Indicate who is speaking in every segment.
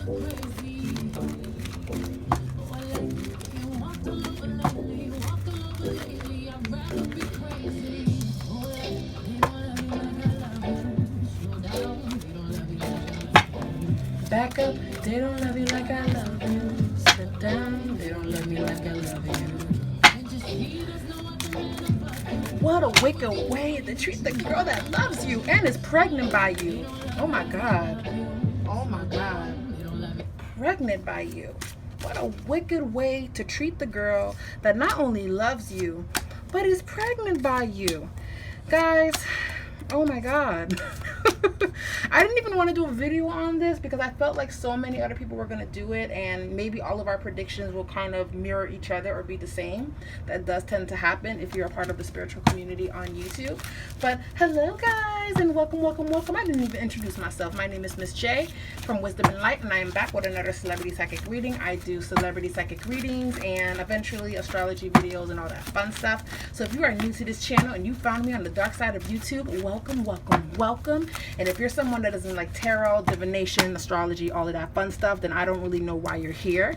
Speaker 1: Back up, they don't love you like I love you. Sit down, they don't love me like I love you. What a wicked way to treat the girl that loves you and is pregnant by you. Oh my God. Oh my God. Pregnant by you. What a wicked way to treat the girl that not only loves you, but is pregnant by you. Guys, oh my God. I didn't even want to do a video on this because I felt like so many other people were going to do it, and maybe all of our predictions will kind of mirror each other or be the same. That does tend to happen if you're a part of the spiritual community on YouTube. But hello guys, and welcome, welcome, welcome. I didn't even introduce myself. My name is Miss J from Wisdom and Light, and I am back with another celebrity psychic reading. I do celebrity psychic readings and eventually astrology videos and all that fun stuff. So if you are new to this channel and you found me on the dark side of YouTube, welcome, welcome, welcome. And if you're someone that doesn't like tarot, divination, astrology, all of that fun stuff, then I don't really know why you're here,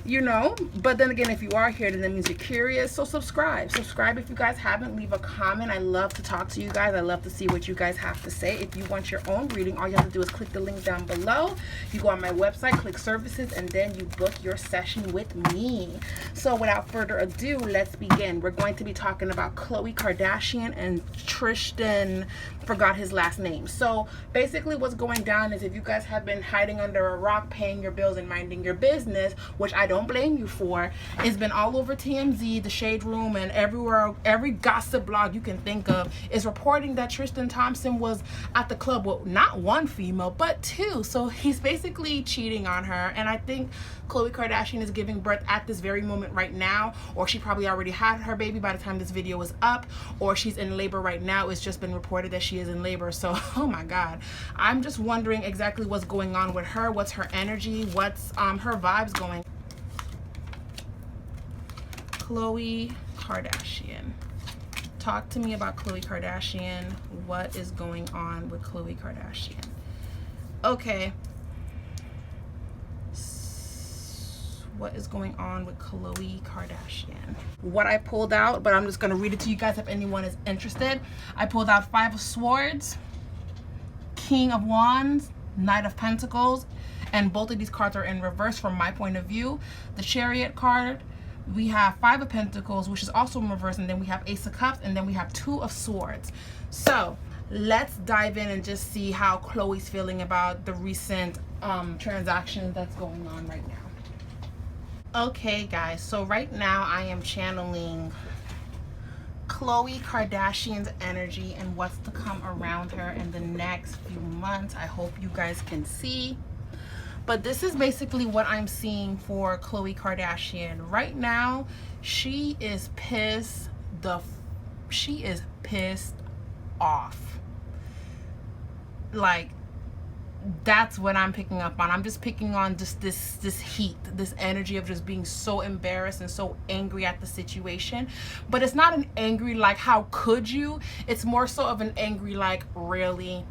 Speaker 1: you know. But then again, if you are here, then that means you're curious. So subscribe if you guys haven't. Leave a comment. I love to talk to you guys. I love to see what you guys have to say. If you want your own reading, all you have to do is click the link down below. You go on my website, click services, and then you book your session with me. So without further ado, let's begin. We're going to be talking about Khloe Kardashian and Tristan, forgot his last name. So basically what's going down is, if you guys have been hiding under a rock, paying your bills and minding your business, which I don't blame you for, it's been all over TMZ, the Shade Room, and everywhere. Every gossip blog you can think of is reporting that Tristan Thompson was at the club with not one female but two. So he's basically cheating on her, and I think Khloe Kardashian is giving birth at this very moment right now, or she probably already had her baby by the time this video is up, or she's in labor right now. It's just been reported that she is in labor. So oh my God, I'm just wondering exactly what's going on with her. What's her energy? What's her vibes going? Khloe Kardashian, talk to me about Khloe Kardashian. What is going on with Khloe Kardashian? Okay, what is going on with Khloe Kardashian? What I pulled out, but I'm just going to read it to you guys if anyone is interested. I pulled out Five of Swords, King of Wands, Knight of Pentacles, and both of these cards are in reverse from my point of view. The Chariot card, we have Five of Pentacles, which is also in reverse, and then we have Ace of Cups, and then we have Two of Swords. So let's dive in and just see how Khloe's feeling about the recent transaction that's going on right now. Okay guys, so right now I am channeling Khloe Kardashian's energy and what's to come around her in the next few months. I hope you guys can see. But this is basically what I'm seeing for Khloe Kardashian. Right now, she is pissed off. Like, that's what I'm picking up on. I'm just picking on just this heat, this energy of just being so embarrassed and so angry at the situation. But it's not an angry like, how could you? It's more so of an angry like, really?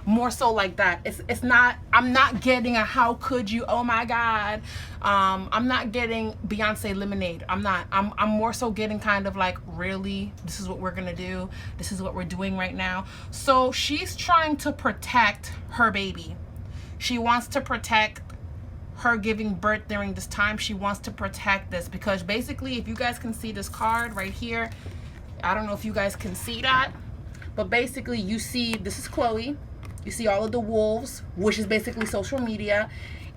Speaker 1: More so like that. It's not, I'm not getting a how could you, oh my God. I'm not getting Beyonce Lemonade. I'm more so getting kind of like, really? This is what we're gonna do? This is what we're doing right now? So she's trying to protect her baby. She wants to protect her giving birth during this time. She wants to protect this because basically, if you guys can see this card right here, I don't know if you guys can see that, but basically you see, this is Khloe. You see all of the wolves, which is basically social media.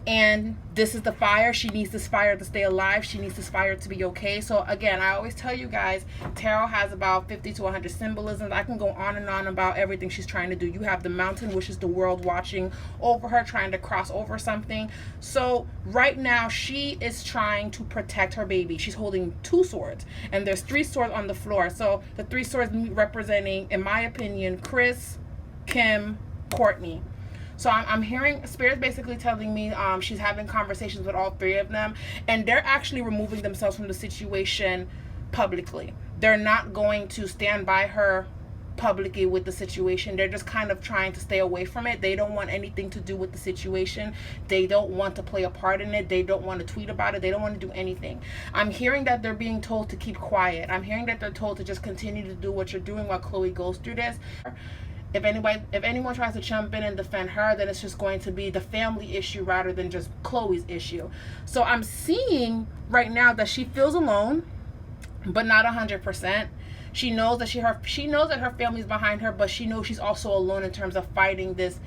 Speaker 1: And this is the fire. She needs this fire to stay alive. She needs this fire to be okay. So again, I always tell you guys, tarot has about 50 to 100 symbolisms. I can go on and on about everything she's trying to do. You have the mountain, which is the world watching over her, trying to cross over something. So right now, she is trying to protect her baby. She's holding two swords, and there's three swords on the floor. So the three swords representing, in my opinion, Kris, Kim, Kourtney. So I'm hearing Spirit's basically telling me she's having conversations with all three of them, and they're actually removing themselves from the situation publicly. They're not going to stand by her publicly with the situation. They're just kind of trying to stay away from it. They don't want anything to do with the situation. They don't want to play a part in it. They don't want to tweet about it. They don't want to do anything. I'm hearing that they're being told to keep quiet. I'm hearing that they're told to just continue to do what you're doing while Khloe goes through this. If anyone tries to jump in and defend her, then it's just going to be the family issue rather than just Khloe's issue. So I'm seeing right now that she feels alone, but not 100%. She knows that she knows that her family's behind her, but she knows she's also alone in terms of fighting this,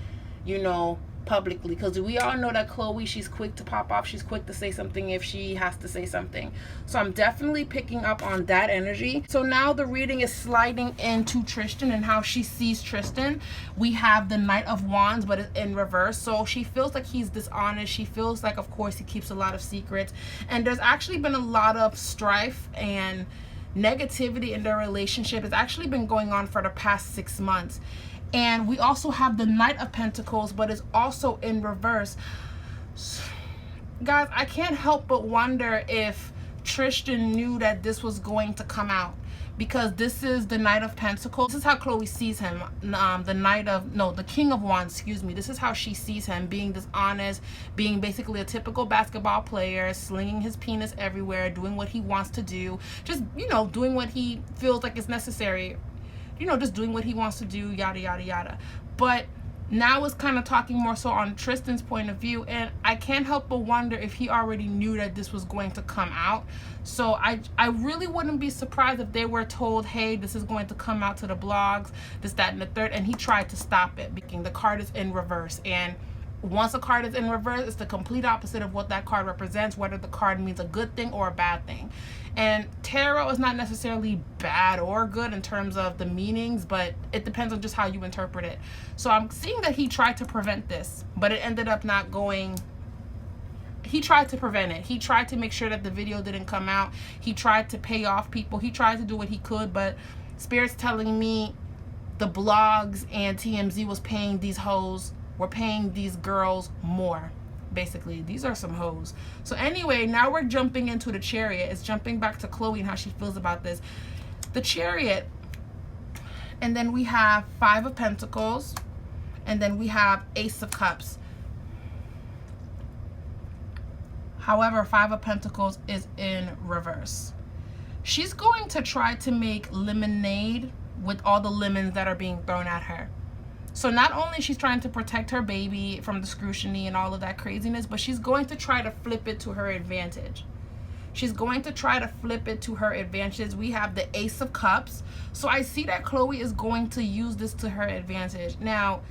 Speaker 1: you know, publicly. Because we all know that Khloe, she's quick to pop off. She's quick to say something if she has to say something. So I'm definitely picking up on that energy. So now the reading is sliding into Tristan and how she sees Tristan. We have the Knight of Wands, but it's in reverse. So she feels like he's dishonest. She feels like, of course, he keeps a lot of secrets. And there's actually been a lot of strife and negativity in their relationship. It's actually been going on for the past 6 months. And we also have the Knight of Pentacles, but it's also in reverse. Guys, I can't help but wonder if Tristan knew that this was going to come out, because this is the Knight of Pentacles. This is how Khloe sees him. The King of Wands, excuse me. This is how she sees him, being dishonest, being basically a typical basketball player, slinging his penis everywhere, doing what he wants to do, just, you know, doing what he feels like is necessary, you know, just doing what he wants to do, yada, yada, yada. But now it's kind of talking more so on Tristan's point of view, and I can't help but wonder if he already knew that this was going to come out. So I really wouldn't be surprised if they were told, hey, this is going to come out to the blogs, this, that, and the third, and he tried to stop it. The card is in reverse, and once a card is in reverse, it's the complete opposite of what that card represents, whether the card means a good thing or a bad thing. And tarot is not necessarily bad or good in terms of the meanings, but it depends on just how you interpret it. So I'm seeing that he tried to prevent this, but it ended up not going. He tried to prevent it. He tried to make sure that the video didn't come out. He tried to pay off people. He tried to do what he could, but Spirit's telling me the blogs and TMZ was paying these hoes, were paying these girls more. Basically, these are some hoes. So anyway, now we're jumping into the Chariot. It's jumping back to Khloe and how she feels about this. The Chariot, and then we have 5 of Pentacles, and then we have Ace of Cups. However, 5 of Pentacles is in reverse. She's going to try to make lemonade with all the lemons that are being thrown at her. So not only she's trying to protect her baby from the scrutiny and all of that craziness, but she's going to try to flip it to her advantage. She's going to try to flip it to her advantage. We have the Ace of Cups. So I see that Khloe is going to use this to her advantage. Now,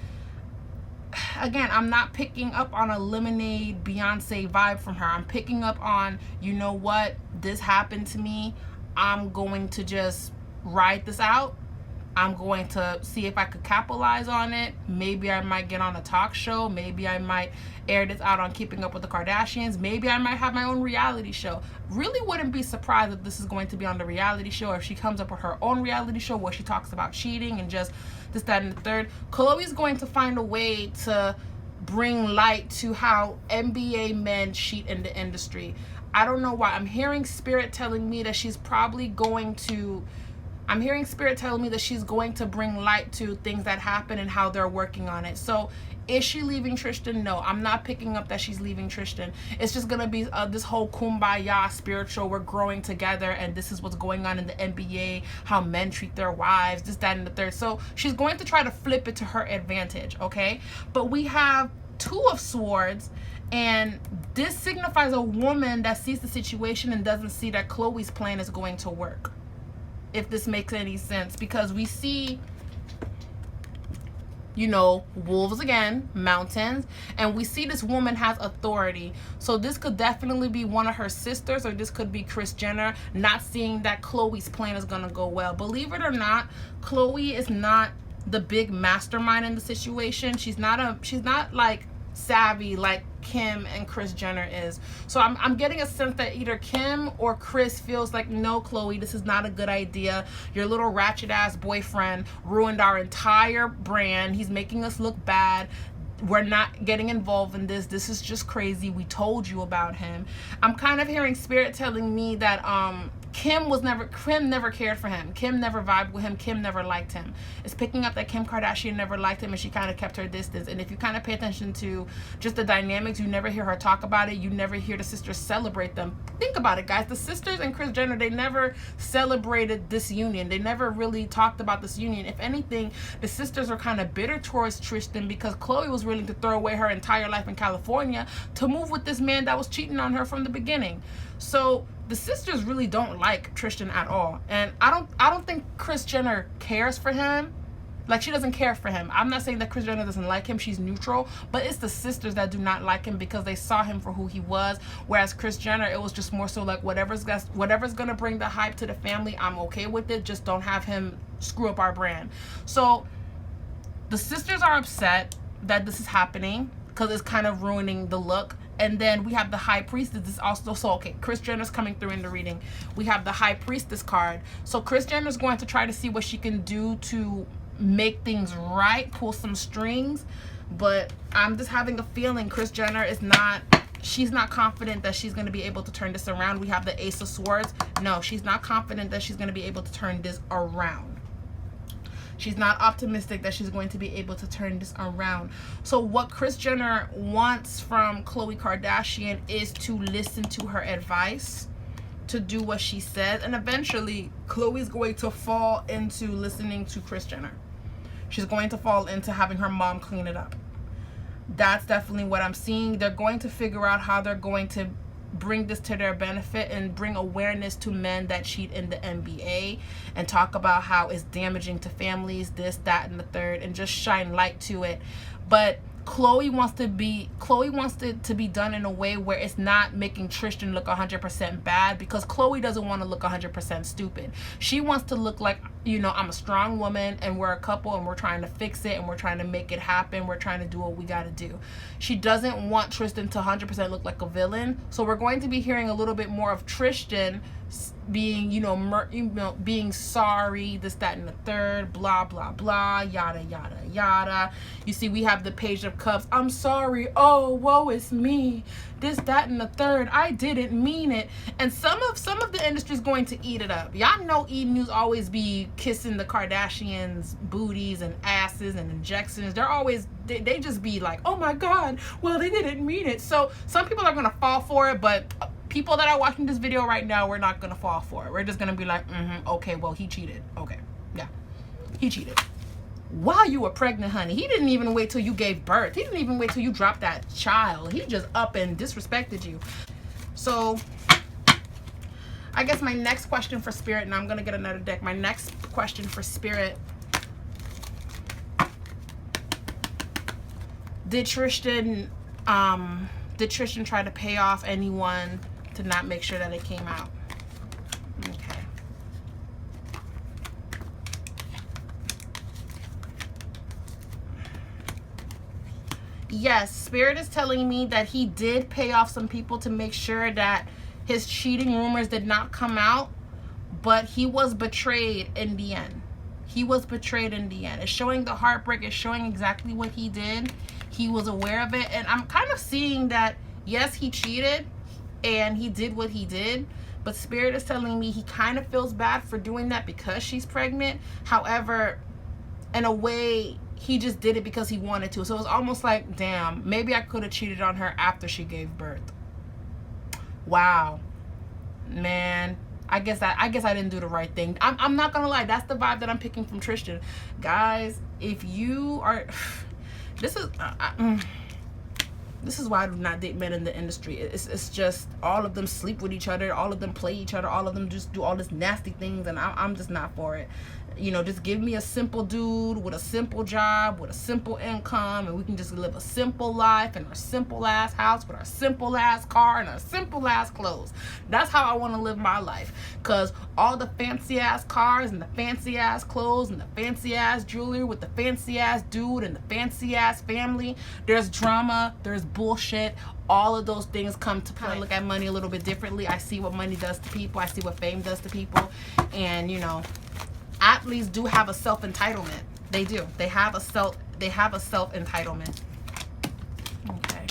Speaker 1: again, I'm not picking up on a Lemonade Beyonce vibe from her. I'm picking up on, you know what, this happened to me. I'm going to just ride this out. I'm going to see if I could capitalize on it. Maybe I might get on a talk show. Maybe I might air this out on Keeping Up with the Kardashians. Maybe I might have my own reality show. Really wouldn't be surprised if this is going to be on the reality show, or if she comes up with her own reality show where she talks about cheating and just this, that, and the third. Khloe's going to find a way to bring light to how NBA men cheat in the industry. I don't know why. I'm hearing Spirit telling me that she's probably going to bring light to things that happen and how they're working on it. So is she leaving Tristan? No, I'm not picking up that she's leaving Tristan. It's just going to be this whole kumbaya spiritual, we're growing together, and this is what's going on in the NBA, how men treat their wives, this, that, and the third. So she's going to try to flip it to her advantage, okay? But we have 2 of Swords, and this signifies a woman that sees the situation and doesn't see that Khloe's plan is going to work. If this makes any sense, because we see, you know, wolves again, mountains, and we see this woman has authority. So this could definitely be one of her sisters, or this could be Kris Jenner not seeing that Khloe's plan is gonna go well. Believe it or not, Khloe is not the big mastermind in the situation. She's not like savvy like Kim and Kris Jenner is. So I'm getting a sense that either Kim or Kris feels like, no, Khloe, this is not a good idea. Your little ratchet ass boyfriend ruined our entire brand. He's making us look bad. We're not getting involved in this. This is just crazy. We told you about him. I'm kind of hearing Spirit telling me that Kim never cared for him. Kim never vibed with him. Kim never liked him. It's picking up that Kim Kardashian never liked him, and she kind of kept her distance. And if you kind of pay attention to just the dynamics, you never hear her talk about it. You never hear the sisters celebrate them. Think about it, guys. The sisters and Kris Jenner, they never celebrated this union. They never really talked about this union. If anything, the sisters are kind of bitter towards Tristan because Khloe was willing to throw away her entire life in California to move with this man that was cheating on her from the beginning. So the sisters really don't like Tristan at all, and I don't think Kris Jenner cares for him. Like, she doesn't care for him. I'm not saying that Kris Jenner doesn't like him. She's neutral, but it's the sisters that do not like him because they saw him for who he was. Whereas Kris Jenner, it was just more so like whatever's gonna bring the hype to the family, I'm okay with it. Just don't have him screw up our brand. So the sisters are upset that this is happening because it's kind of ruining the look. And then we have the high priestess is also, so okay, Kris Jenner's coming through in the reading. We have the high priestess card. So Kris Jenner's going to try to see what she can do to make things right, pull some strings. But I'm just having a feeling Kris Jenner is not, she's not confident that she's going to be able to turn this around. We have the Ace of Swords. No, she's not confident that she's going to be able to turn this around. She's not optimistic that she's going to be able to turn this around. So what Kris Jenner wants from Khloe Kardashian is to listen to her advice, to do what she says, and eventually Khloe's going to fall into listening to Kris Jenner. She's going to fall into having her mom clean it up. That's definitely what I'm seeing. They're going to figure out how they're going to bring this to their benefit and bring awareness to men that cheat in the NBA and talk about how it's damaging to families, this, that, and the third, and just shine light to it. But Khloe wants it to be done in a way where it's not making Tristan look 100% bad, because Khloe doesn't want to look 100% stupid. She wants to look like, you know, I'm a strong woman and we're a couple and we're trying to fix it and we're trying to make it happen. We're trying to do what we got to do. She doesn't want Tristan to 100% look like a villain. So we're going to be hearing a little bit more of Tristan being, being sorry, this, that, and the third, blah, blah, blah, yada, yada, yada. You see, we have the Page of Cups. I'm sorry. Oh, woe is me. This, that, and the third. I didn't mean it. And some of the industry is going to eat it up. Y'all know E! News always be kissing the Kardashians' booties and asses and injections. They're always, they just be like, oh my God, well, they didn't mean it. So some people are going to fall for it, but people that are watching this video right now, we're not going to fall for it. We're just going to be like, okay, well, he cheated. Okay, yeah, he cheated. While you were pregnant, honey. He didn't even wait till you gave birth. He didn't even wait till you dropped that child. He just up and disrespected you. So I guess my next question for Spirit, and I'm going to get another deck. My next question for Spirit. Did Tristan try to pay off anyone to not make sure that it came out? Okay. Yes, Spirit is telling me that he did pay off some people to make sure that his cheating rumors did not come out, but he was betrayed in the end. He was betrayed in the end. It's showing the heartbreak. It's showing exactly what he did. He was aware of it. And I'm kind of seeing that, yes, he cheated and he did what he did, but Spirit is telling me he kind of feels bad for doing that because she's pregnant. However, in a way, he just did it because he wanted to. So it's almost like, damn, maybe I could have cheated on her after she gave birth. Wow, man. I guess I didn't do the right thing. I'm not gonna lie, that's the vibe that I'm picking from Tristan. Guys, if you are, this is why I do not date men in the industry. It's just all of them sleep with each other, all of them play each other, all of them just do all this nasty things, and I'm just not for it. You know, just give me a simple dude with a simple job, with a simple income, and we can just live a simple life in our simple ass house with our simple ass car and our simple ass clothes. That's how I want to live my life. Cause all the fancy ass cars and the fancy ass clothes and the fancy ass jewelry with the fancy ass dude and the fancy ass family, there's drama, there's bullshit. All of those things come to play. I look at money a little bit differently. I see what money does to people. I see what fame does to people. And you know, athletes do have a self-entitlement. They do. They have a self-entitlement. Okay.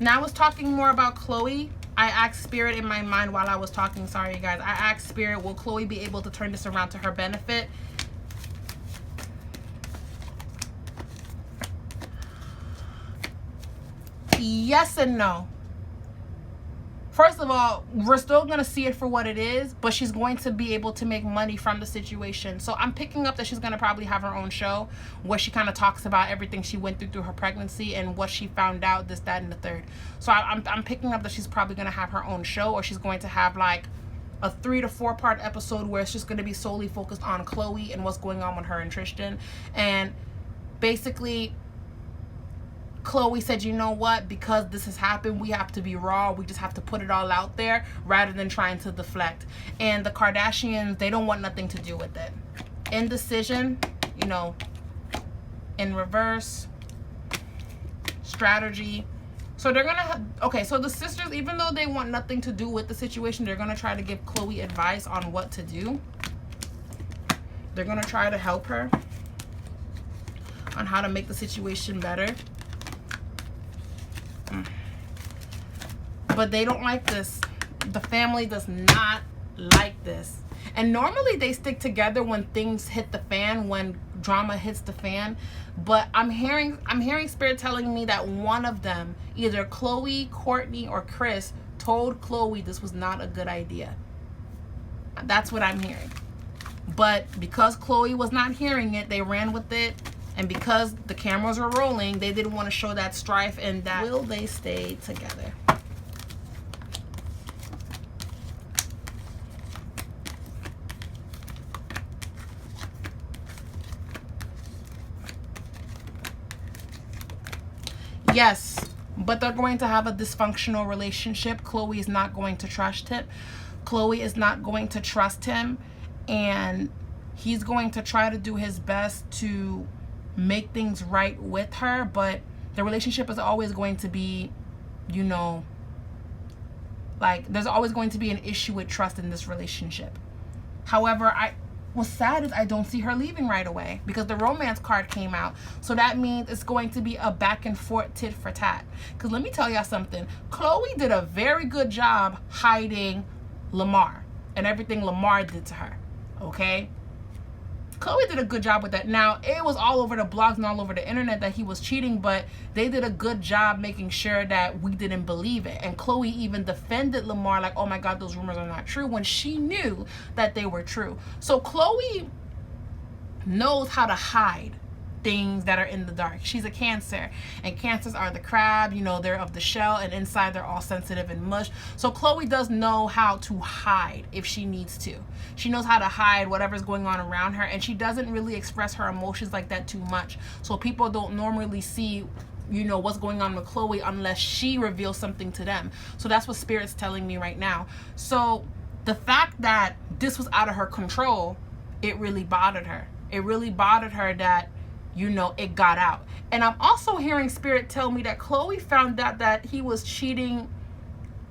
Speaker 1: Now I was talking more about Khloe. I asked Spirit in my mind while I was talking. Sorry, you guys. I asked Spirit, will Khloe be able to turn this around to her benefit? Yes and no. First of all, we're still going to see it for what it is, but she's going to be able to make money from the situation. So I'm picking up that she's going to probably have her own show where she kind of talks about everything she went through her pregnancy and what she found out, this, that, and the third. So I'm picking up that she's probably going to have her own show, or she's going to have like a 3 to 4 part episode where it's just going to be solely focused on Khloe and what's going on with her and Tristan. And basically, Khloe said, you know what, because this has happened, we have to be raw. We just have to put it all out there rather than trying to deflect. And the Kardashians, they don't want nothing to do with it. Indecision, you know, in reverse, strategy. So they're going to have, okay, so the sisters, even though they want nothing to do with the situation, they're going to try to give Khloe advice on what to do. They're going to try to help her on how to make the situation better. But they don't like this. The family does not like this. And normally they stick together when things hit the fan, when drama hits the fan. But I'm hearing Spirit telling me that one of them, either Khloe, Kourtney, or Kris, told Khloe this was not a good idea. That's what I'm hearing. But because Khloe was not hearing it, they ran with it. And because the cameras were rolling, they didn't want to show that strife and that. Will they stay together? Yes, but they're going to have a dysfunctional relationship. Khloe is not going to trust him. Khloe is not going to trust him. And he's going to try to do his best to make things right with her, but the relationship is always going to be, you know, like there's always going to be an issue with trust in this relationship. However, what's sad is I don't see her leaving right away because the romance card came out. So that means it's going to be a back and forth tit for tat. Because let me tell y'all something. Khloe did a very good job hiding Lamar and everything Lamar did to her. Okay? Khloe did a good job with that. Now, it was all over the blogs and all over the internet that he was cheating, but they did a good job making sure that we didn't believe it. And Khloe even defended Lamar like, oh my God, those rumors are not true, when she knew that they were true. So Khloe knows how to hide things that are in the dark. She's a Cancer, and Cancers are the crab, you know, they're of the shell, and inside they're all sensitive and mush. So Khloe does know how to hide if she needs to. She knows how to hide whatever's going on around her, and she doesn't really express her emotions like that too much. So people don't normally see, you know, what's going on with Khloe unless she reveals something to them. So that's what Spirit's telling me right now. So the fact that this was out of her control, it really bothered her. It really bothered her that, you know, it got out. And I'm also hearing Spirit tell me that Khloe found out that he was cheating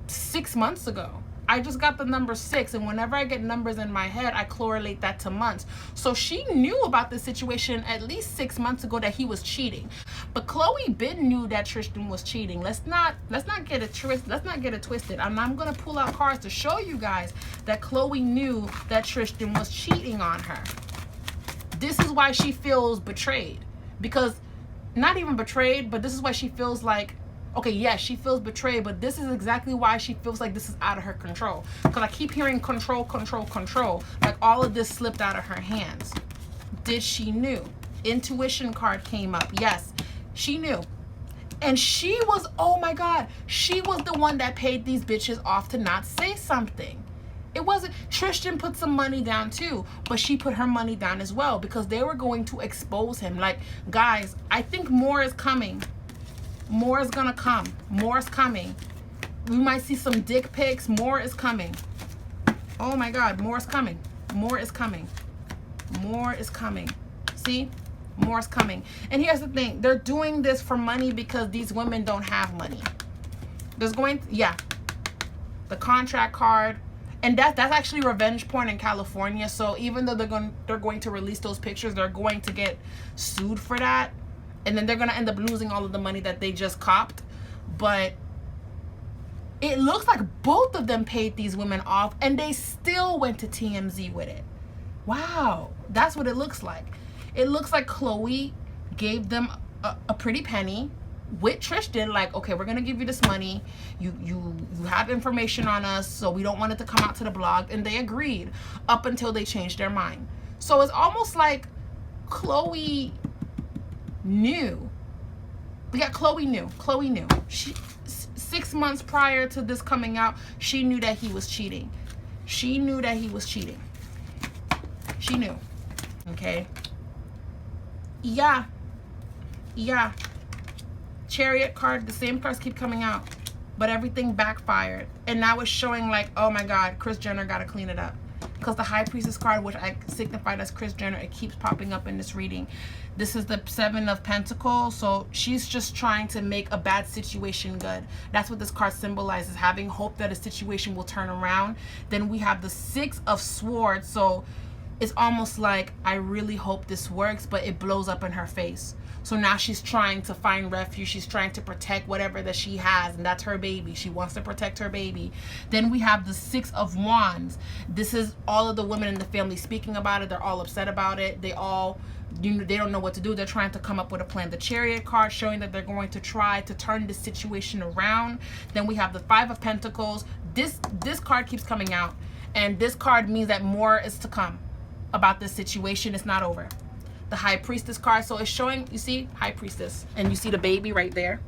Speaker 1: 6 months ago. I just got the number 6, and whenever I get numbers in my head, I correlate that to months. So she knew about this situation at least 6 months ago that he was cheating. But Khloe been knew that Tristan was cheating. Let's not get it twisted. I'm gonna pull out cards to show you guys that Khloe knew that Tristan was cheating on her. This is why she feels betrayed. Because, not even betrayed, but this is why she feels like, okay, yes, she feels betrayed, but this is exactly why she feels like this is out of her control. Because I keep hearing control, control, control. Like all of this slipped out of her hands. Did she knew? Intuition card came up. Yes, she knew. And she was, oh my God, she was the one that paid these bitches off to not say something. It wasn't, Tristan put some money down too, but she put her money down as well because they were going to expose him. Like, guys, I think more is coming. More is gonna come. More is coming. We might see some dick pics. More is coming. Oh my God, more is coming. More is coming. More is coming. See? More is coming. And here's the thing. They're doing this for money because these women don't have money. There's going, yeah. The contract card. And that's actually revenge porn in California. So even though they're going to release those pictures, they're going to get sued for that. And then they're going to end up losing all of the money that they just copped. But It looks like both of them paid these women off and they still went to TMZ with it. Wow, that's what it looks like. It looks like Khloe gave them a pretty penny with Tristan, like, okay, we're gonna give you this money. You have information on us, so we don't want it to come out to the blog. And they agreed up until they changed their mind. So it's almost like Khloe knew. Khloe knew. She 6 months prior to this coming out, she knew that he was cheating. She knew. Okay. Yeah. Chariot card, the same cards keep coming out, but everything backfired. And now it's showing like, oh my God, Kris Jenner got to clean it up. Because the High Priestess card, which I signified as Kris Jenner, it keeps popping up in this reading. This is the 7 of Pentacles, so she's just trying to make a bad situation good. That's what this card symbolizes, having hope that a situation will turn around. Then we have the 6 of Swords, so it's almost like, I really hope this works, but it blows up in her face. So now she's trying to find refuge. She's trying to protect whatever that she has, and that's her baby. She wants to protect her baby. Then we have the 6 of Wands. This is all of the women in the family speaking about it. They're all upset about it. They all, they don't know what to do. They're trying to come up with a plan. The Chariot card showing that they're going to try to turn this situation around. Then we have the 5 of Pentacles. This card keeps coming out, and this card means that more is to come about this situation. It's not over. The High Priestess card, so it's showing, you see, High Priestess, and you see the baby right there.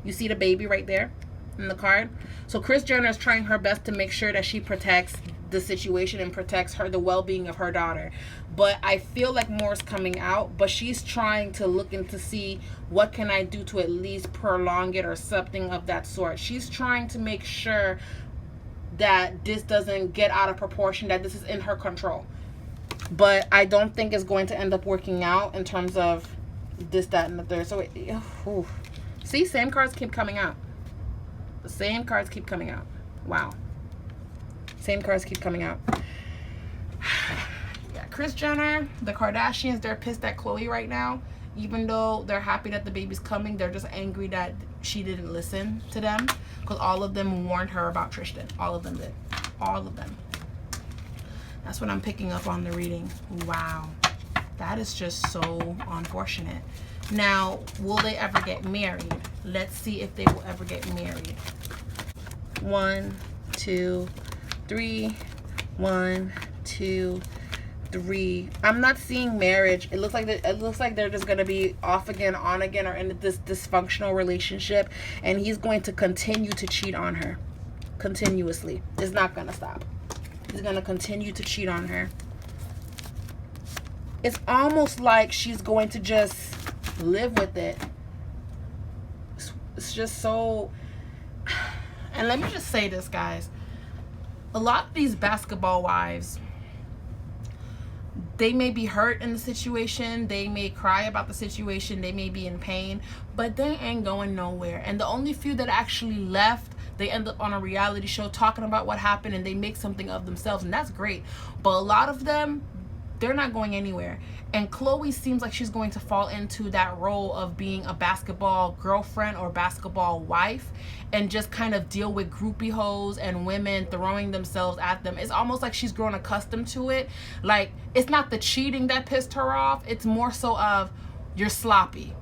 Speaker 1: You see the baby right there in the card. So Kris Jenner is trying her best to make sure that she protects the situation and protects the well-being of her daughter. But I feel like more is coming out, but she's trying to look into see what can I do to at least prolong it or something of that sort. She's trying to make sure that this doesn't get out of proportion, that this is in her control. But I don't think it's going to end up working out in terms of this, that, and the third. So, see, same cards keep coming out. The same cards keep coming out. Wow. Same cards keep coming out. Yeah, Kris Jenner, the Kardashians, they're pissed at Khloe right now. Even though they're happy that the baby's coming, they're just angry that she didn't listen to them. Because all of them warned her about Tristan. All of them did. All of them. That's what I'm picking up on the reading. Wow. That is just so unfortunate. Now, will they ever get married? Let's see if they will ever get married. 1, 2, 3. 1, 2, 3. I'm not seeing marriage. It looks like they're just gonna be off again, on again, or in this dysfunctional relationship, and he's going to continue to cheat on her continuously. It's not gonna stop. He's gonna continue to cheat on her. It's almost like she's going to just live with it. It's just so. And let me just say this, guys. A lot of these basketball wives, they may be hurt in the situation, they may cry about the situation, they may be in pain, but they ain't going nowhere. And the only few that actually left, they end up on a reality show talking about what happened, and they make something of themselves, and that's great. But a lot of them, they're not going anywhere. And Khloe seems like she's going to fall into that role of being a basketball girlfriend or basketball wife, and just kind of deal with groupie hoes and women throwing themselves at them. It's almost like she's grown accustomed to it. Like, it's not the cheating that pissed her off, it's more so of, you're sloppy.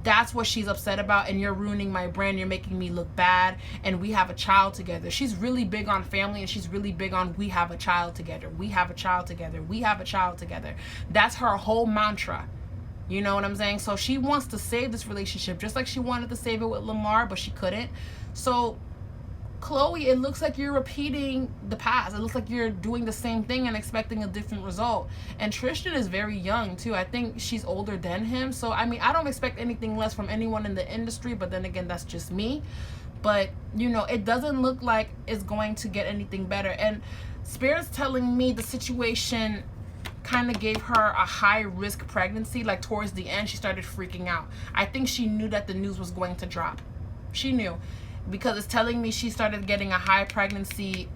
Speaker 1: That's what she's upset about, and you're ruining my brand, you're making me look bad, and we have a child together. She's really big on family, and she's really big on we have a child together, we have a child together, we have a child together. That's her whole mantra. You know what I'm saying? So she wants to save this relationship, just like she wanted to save it with Lamar, but she couldn't. So Khloe, it looks like you're repeating the past. It looks like you're doing the same thing and expecting a different result. And Tristan is very young too. I think she's older than him. So I mean, I don't expect anything less from anyone in the industry, but then again, that's just me. But you know, it doesn't look like it's going to get anything better. And Spirit's telling me the situation kind of gave her a high risk pregnancy. Like towards the end, she started freaking out. I think she knew that the news was going to drop. She knew, because it's telling me she started getting a high pregnancy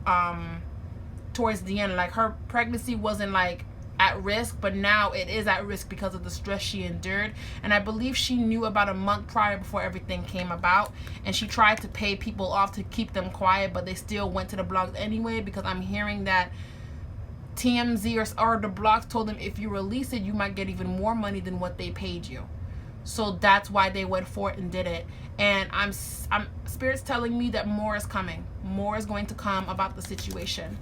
Speaker 1: towards the end. Like her pregnancy wasn't like at risk, but now it is at risk because of the stress she endured. And I believe she knew about a month prior before everything came about, and she tried to pay people off to keep them quiet, but they still went to the blogs anyway, because I'm hearing that TMZ or the blogs told them if you release it, you might get even more money than what they paid you. So that's why they went for it and did it. And I'm Spirit's telling me that more is coming. More is going to come about the situation.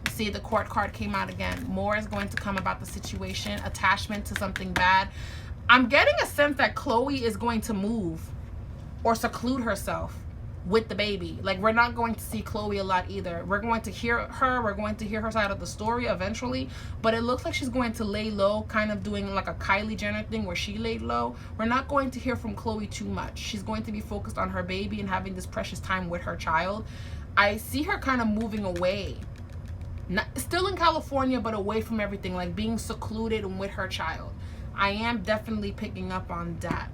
Speaker 1: See, the court card came out again. More is going to come about the situation. Attachment to something bad. I'm getting a sense that Khloe is going to move or seclude herself with the baby. Like, we're not going to see Khloe a lot either. We're going to hear her. We're going to hear her side of the story eventually. But it looks like she's going to lay low, kind of doing like a Kylie Jenner thing where she laid low. We're not going to hear from Khloe too much. She's going to be focused on her baby and having this precious time with her child. I see her kind of moving away. Still in California, but away from everything, like being secluded and with her child. I am definitely picking up on that.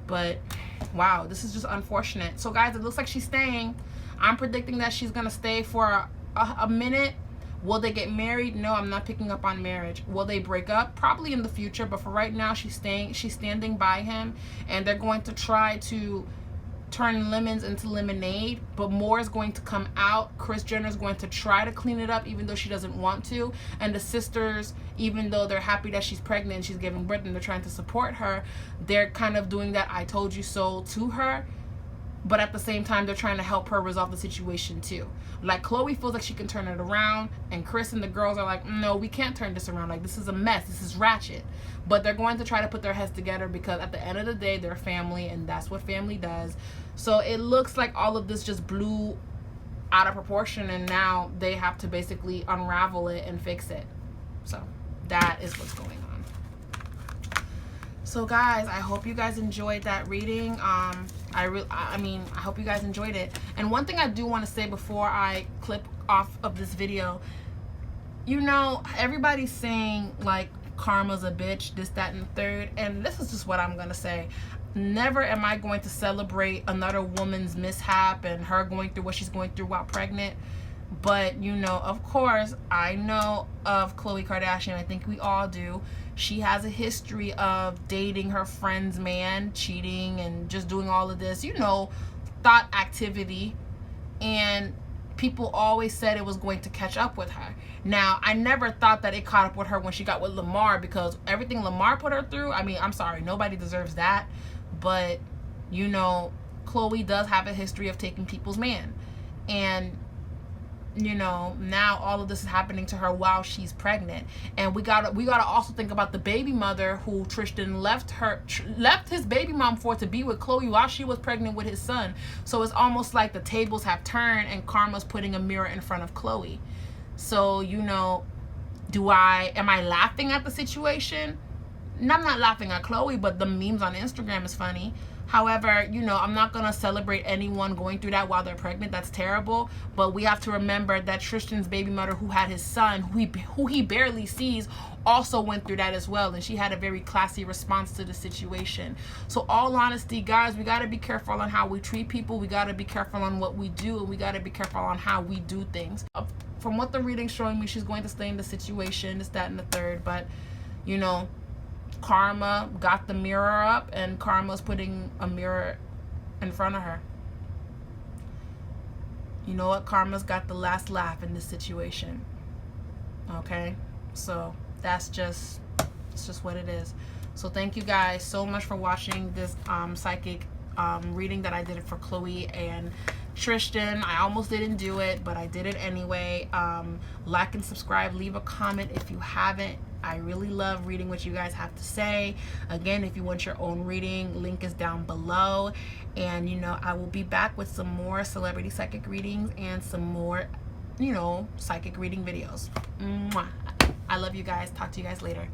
Speaker 1: But wow, this is just unfortunate. So guys, it looks like she's staying. I'm predicting that she's gonna stay for a minute. Will they get married? No, I'm not picking up on marriage. Will they break up? Probably in the future, but for right now, she's staying. She's standing by him, and they're going to try to turn lemons into lemonade, but more is going to come out. Kris Jenner is going to try to clean it up, even though she doesn't want to. And the sisters, even though they're happy that she's pregnant and she's giving birth and they're trying to support her, they're kind of doing that I told you so to her. But at the same time, they're trying to help her resolve the situation too. Like, Khloe feels like she can turn it around, and Kris and the girls are like, no, we can't turn this around. Like, this is a mess. This is ratchet. But they're going to try to put their heads together, because at the end of the day, they're family, and that's what family does. So it looks like all of this just blew out of proportion, and now they have to basically unravel it and fix it. So that is what's going on. So guys, I hope you guys enjoyed that reading. I mean, I hope you guys enjoyed it. And one thing I do want to say before I clip off of this video, you know, everybody's saying like karma's a bitch, this, that, and the third, and this is just what I'm gonna say. Never am I going to celebrate another woman's mishap and her going through what she's going through while pregnant. But, you know, of course, I know of Khloe Kardashian. I think we all do. She has a history of dating her friend's man, cheating, and just doing all of this, you know, thought activity. And people always said it was going to catch up with her. Now, I never thought that it caught up with her when she got with Lamar, because everything Lamar put her through, I mean, I'm sorry, nobody deserves that. But, you know, Khloe does have a history of taking people's man. And, you know, now all of this is happening to her while she's pregnant. And we gotta also think about the baby mother who Tristan left his baby mom for to be with Khloe while she was pregnant with his son. So it's almost like the tables have turned and karma's putting a mirror in front of Khloe. So, you know, am I laughing at the situation? No, I'm not laughing at Khloe, but the memes on Instagram is funny. However, you know, I'm not going to celebrate anyone going through that while they're pregnant. That's terrible. But we have to remember that Tristan's baby mother, who had his son, who he barely sees, also went through that as well. And she had a very classy response to the situation. So all honesty, guys, we got to be careful on how we treat people. We got to be careful on what we do. And we got to be careful on how we do things. From what the reading's showing me, she's going to stay in the situation, this, that, and the third. But, you know, karma got the mirror up, and karma's putting a mirror in front of her. You know what? Karma's got the last laugh in this situation. Okay? So it's just what it is. So thank you guys so much for watching this psychic reading that I did for Khloe and Tristan. I almost didn't do it, but I did it anyway. Like and subscribe, leave a comment if you haven't. I really love reading what you guys have to say. Again, if you want your own reading, link is down below. And, you know, I will be back with some more celebrity psychic readings and some more, you know, psychic reading videos. Mwah. I love you guys. Talk to you guys later.